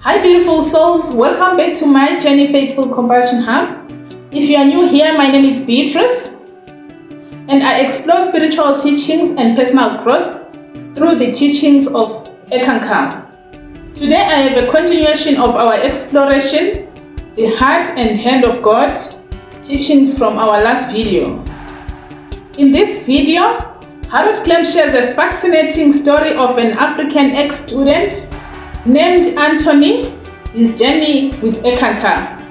Hi beautiful souls, welcome back to my Journey Faithful Compassion Hub. If you are new here, my name is Beatrice and I explore spiritual teachings and personal growth through the teachings of Eckankar. Today I have a continuation of our exploration, the heart and hand of God, teachings from our last video. In this video, Harold Clem shares a fascinating story of an African ex-student named Anthony, his journey with Eckankar,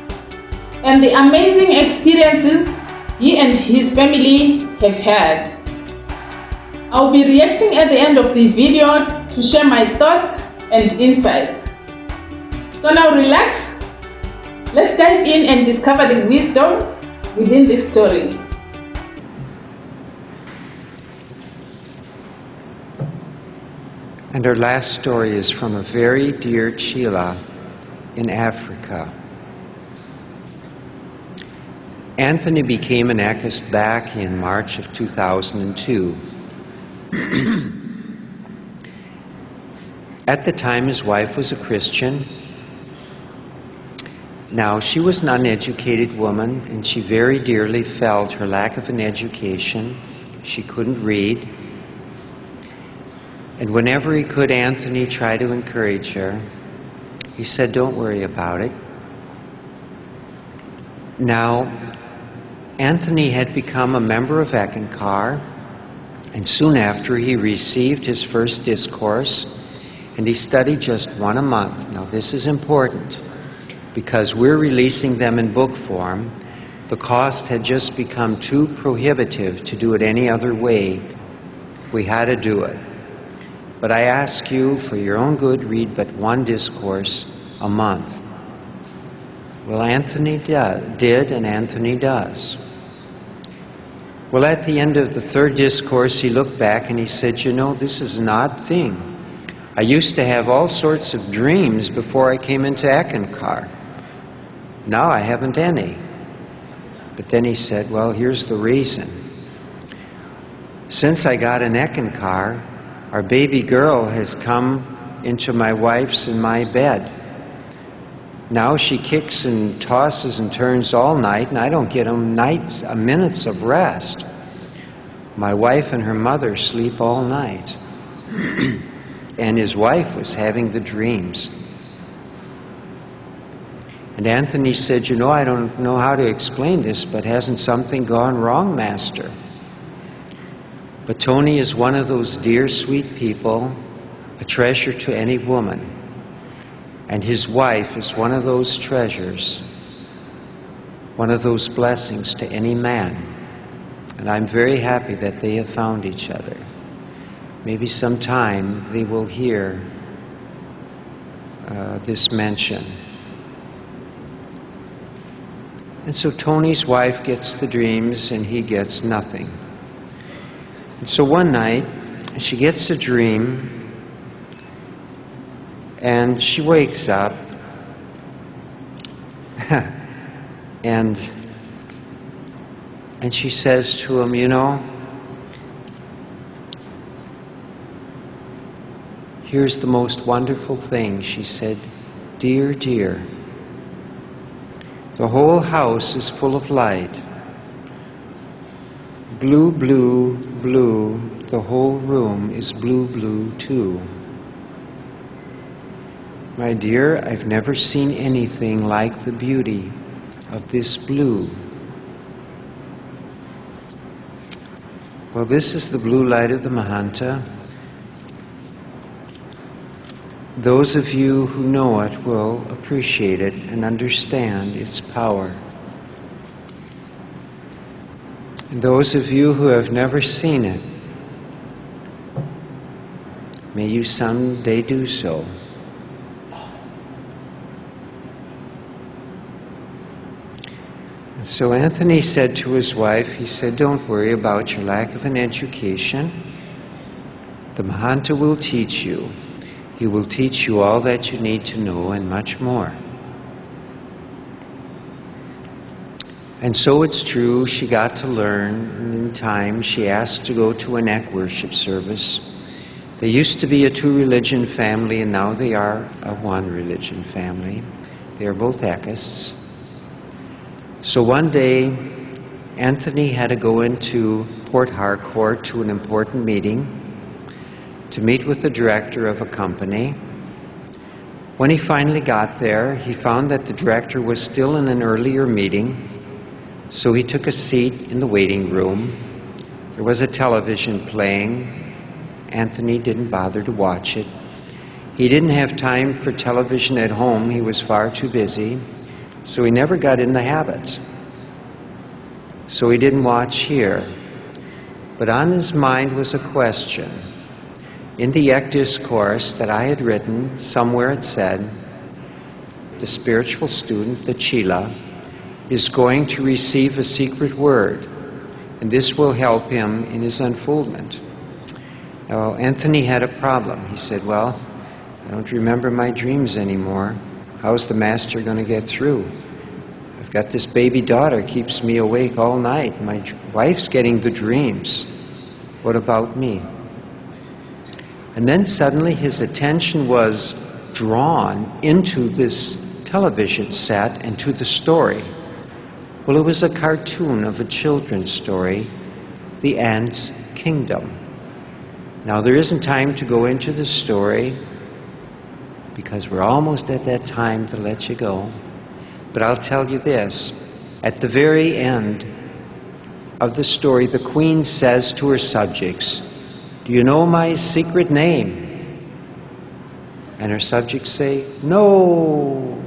and the amazing experiences he and his family have had. I'll be reacting at the end of the video to share my thoughts and insights. So now relax, let's dive in and discover the wisdom within this story. And our last story is from a very dear Chila in Africa. Anthony became an Ekist back in March of 2002. At the time, his wife was a Christian. Now, she was an uneducated woman, and she very dearly felt her lack of an education. She couldn't read. And whenever he could, Anthony tried to encourage her. He said, "Don't worry about it." Now, Anthony had become a member of Eckankar, and soon after he received his first discourse, and he studied just one a month. Now, this is important because we're releasing them in book form. The cost had just become too prohibitive to do it any other way. We had to do it. But I ask you, for your own good, read but one discourse a month. Well, Anthony did, and Anthony does. Well, at the end of the third discourse, he looked back and he said, "You know, this is an odd thing. I used to have all sorts of dreams before I came into Eckankar. Now I haven't any." But then he said, "Well, here's the reason. Since I got in Eckankar, our baby girl has come into my wife's and my bed. Now she kicks and tosses and turns all night, and I don't get minutes of rest. My wife and her mother sleep all night." And his wife was having the dreams. And Anthony said, "You know, I don't know how to explain this, but hasn't something gone wrong, Master?" But Tony is one of those dear, sweet people, a treasure to any woman. And his wife is one of those treasures, one of those blessings to any man. And I'm very happy that they have found each other. Maybe sometime they will hear this mention. And so Tony's wife gets the dreams and he gets nothing. And so one night, she gets a dream, and she wakes up, and she says to him, "You know, here's the most wonderful thing." She said, "Dear, dear, the whole house is full of light. Blue, blue, blue, the whole room is blue, blue too. My dear, I've never seen anything like the beauty of this blue." Well, this is the blue light of the Mahanta. Those of you who know it will appreciate it and understand its power. And those of you who have never seen it, may you someday do so. And so Anthony said to his wife, he said, "Don't worry about your lack of an education. The Mahanta will teach you. He will teach you all that you need to know and much more." And so it's true, she got to learn, and in time she asked to go to an Ek worship service. They used to be a two-religion family, and now they are a one-religion family. They are both Eckists. So one day, Anthony had to go into Port Harcourt to an important meeting to meet with the director of a company. When he finally got there, he found that the director was still in an earlier meeting, so he took a seat in the waiting room. There was a television playing. Anthony didn't bother to watch it. He didn't have time for television at home. He was far too busy, so he never got in the habit. So he didn't watch here. But on his mind was a question. In the Eck Discourse that I had written, somewhere it said, the spiritual student, the Chela, is going to receive a secret word, and this will help him in his unfoldment. Now, Anthony had a problem. He said, well, I don't remember my dreams anymore. How's the master going to get through? I've got this baby daughter, keeps me awake all night. My wife's getting the dreams. What about me? And then suddenly his attention was drawn into this television set and to the story. Well, it was a cartoon of a children's story, The Ants' Kingdom. Now, there isn't time to go into the story because we're almost at that time to let you go. But I'll tell you this. At the very end of the story, the queen says to her subjects, "Do you know my secret name?" And her subjects say, "No."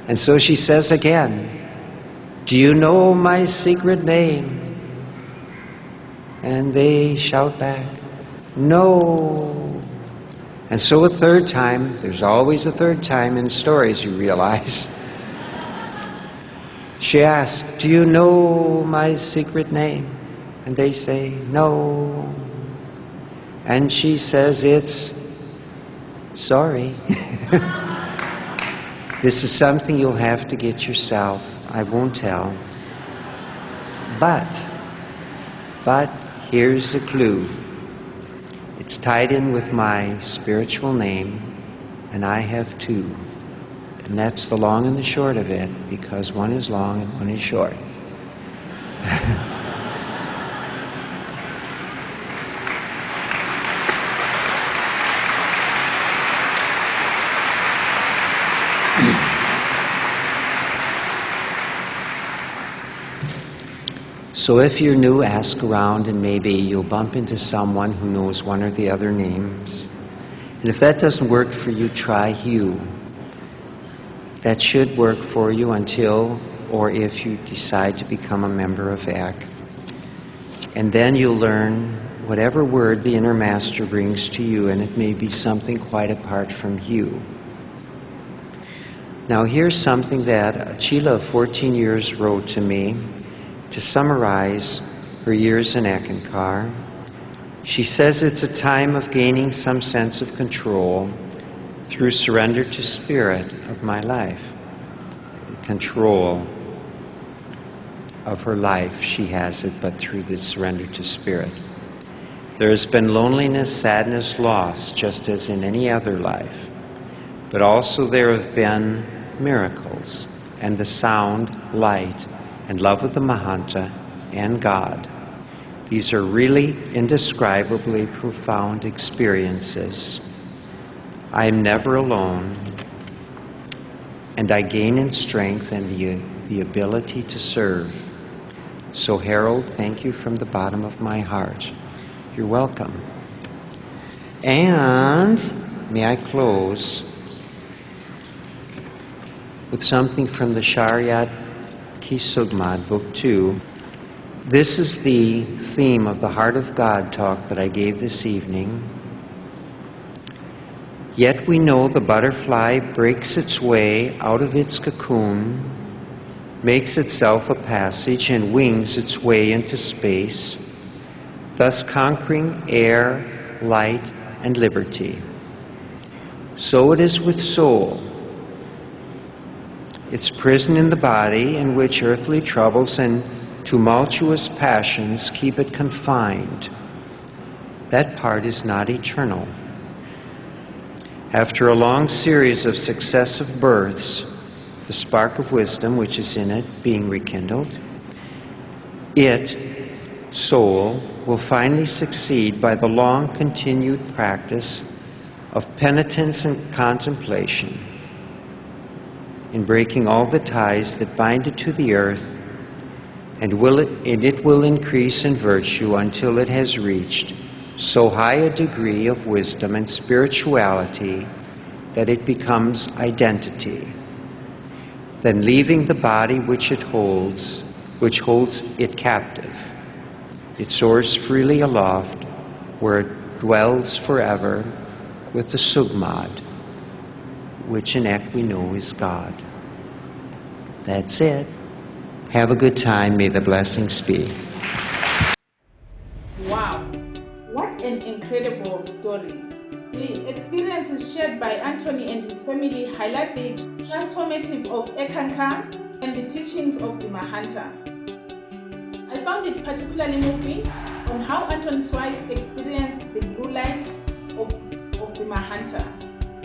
And so she says again, "Do you know my secret name?" And they shout back, "No." And so a third time, there's always a third time in stories, you realize. She asks, "Do you know my secret name?" And they say, "No." And she says, "It's sorry." This is something you'll have to get yourself. I won't tell. But here's a clue. It's tied in with my spiritual name, and I have two. And that's the long and the short of it, because one is long and one is short. So if you're new, ask around, and maybe you'll bump into someone who knows one or the other names. And if that doesn't work for you, try Hugh. That should work for you until or if you decide to become a member of Eck. And then you'll learn whatever word the inner master brings to you, and it may be something quite apart from Hugh. Now here's something that a Chela of 14 years wrote to me to summarize her years in Eckankar. She says it's a time of gaining some sense of control through surrender to spirit of my life. Control of her life, she has it, but through the surrender to spirit. There has been loneliness, sadness, loss, just as in any other life. But also there have been miracles, and the sound, light, and love of the Mahanta and God. These are really indescribly profound experiences. I am never alone, and I gain in strength and the ability to serve. So Harold, thank you from the bottom of my heart. You're welcome. And may I close with something from the Shariat Ki Sugmad, Book 2. This is the theme of the Heart of God talk that I gave this evening. Yet we know the butterfly breaks its way out of its cocoon, makes itself a passage, and wings its way into space, thus conquering air, light, and liberty. So it is with soul. Its prison in the body, in which earthly troubles and tumultuous passions keep it confined. that part is not eternal. After a long series of successive births, the spark of wisdom which is in it being rekindled, it, soul, will finally succeed by the long continued practice of penitence and contemplation in breaking all the ties that bind it to the earth, and it will increase in virtue until it has reached so high a degree of wisdom and spirituality that it becomes identity. Then, leaving the body which holds it captive, it soars freely aloft, where it dwells forever with the Sugmad, which in Ek we know is God. That's it. Have a good time. May the blessings be. Wow, what an incredible story. The experiences shared by Anthony and his family highlight the transformative of Ekankar and the teachings of the Mahanta. I found it particularly moving on how Anthony's wife experienced the blue light of the Mahanta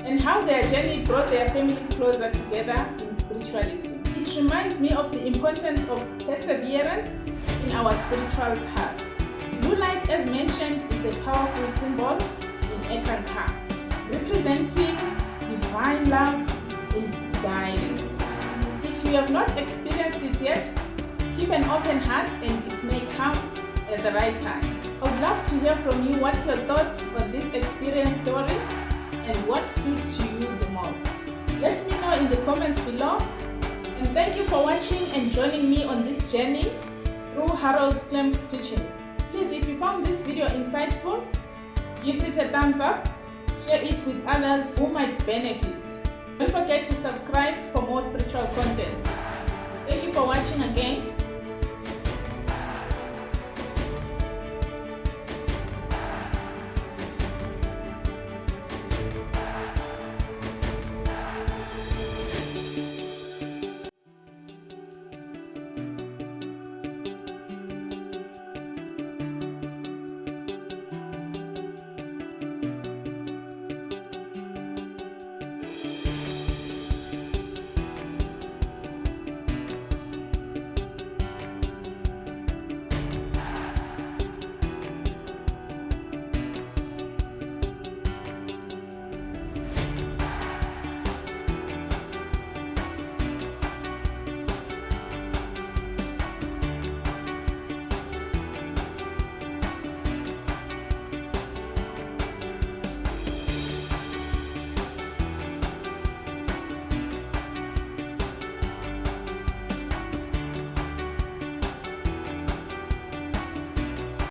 and how their journey brought their family closer together in spirituality. It reminds me of the importance of perseverance in our spiritual paths. Blue light, as mentioned, is a powerful symbol in Ekankar, representing divine love in guidance. If you have not experienced it yet, keep an open heart and it may come at the right time. I would love to hear from you what's your thoughts on this experience story and what stood to you the most. Let me know in the comments below. And thank you for watching and joining me on this journey through Harold Klem's teaching. Please, if you found this video insightful, give it a thumbs up, share it with others who might benefit. Don't forget to subscribe for more spiritual content. Thank you for watching again.